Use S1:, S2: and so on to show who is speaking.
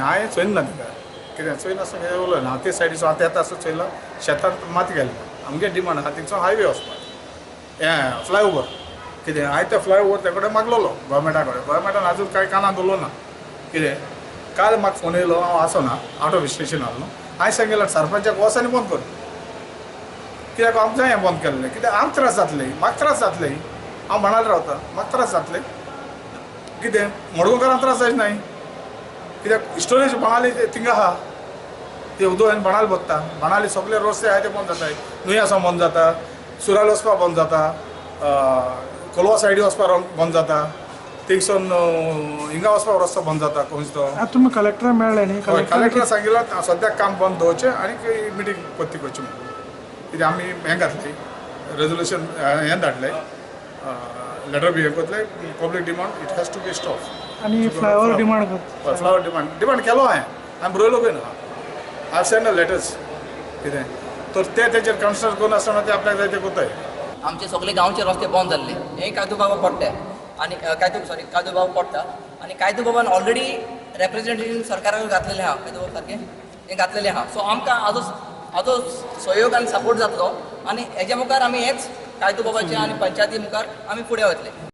S1: हांवें चोयना तिका कित्याक चोयनासतना कितें उलयना हांव ते सायडीचो हांव येता आसतना चोयला शेतांत माती घाली आमगे डिमांड आहा थिंगसो हायवे वचपाक हें फ्लायओवर कितें हांवें ते फ्लायओवर ते कडेन मागलोलो गोवोरमेंटा कडेन गोवोरमेंटान आजून कांय कानान दवरलो ना कितें काल म्हाका फोन येयलो हांव आसना आउट ऑफ स्टेशन आहलो हांवें सांगिल्लें सरपंचाक वच आनी बंद कर कित्याक आमकां हें बंद केल्लें कित्याक आमकां त्रास जातले म्हाका त्रास जातले हांव म्हणाल रावता म्हाका त्रास जातले कितें मडगांवकारांक त्रास जायनाय कित्याक स्टोरेज बाणाली थिंगा आहा ते उदक बाणाल बसता बाणाली सगळे रस्ते आहाय ते बंद जाताय न्हंय आसा बंद जाता सुराल वचपाक बंद जाता कोलवा सायडी वचपाक बंद जाता थिंगसून हिंगा वचपाक रस्तो बंद जाता खंयच तो
S2: तुम्ही कलेक्टर मेळ्ळे न्ही
S1: कलेक्टरा सांगिल्लें सद्याक काम बंद दवरचें आनी मिटींग पत्ती करची म्हणून कित्याक आमी हें घातलें रेजोल्युशन हें धाडलें लेटर बी हें करतलें public demand it has to be stop
S2: आणि फ्लायओवर डिमांड करता
S1: फ्लावर डिमांड केलो हांवें बरयलो पळय ना हांव सेंड लेटर्स कितें तर ते तेचेर कन्सिडर करून आसतना ते आपल्याक जाय ते कोताय
S3: आमचे सगळे गांवचे रस्ते बंद जाल्ले हे कायदोबाबा पडटा आनी कायदोबाबा पडटा आनी कायदोबाबान ऑलरेडी रेप्रेझेंटेशन सरकाराक घातलेलें आहा कायदोबाबा सारकें हें घातलेलें आहा सो आमकां हाजो सहयोग आनी सपोर्ट जातलो आनी हेज्या मुखार आमी हेच कायदोबाबाचे आनी पंचायती मुखार आमी फुडें वतले.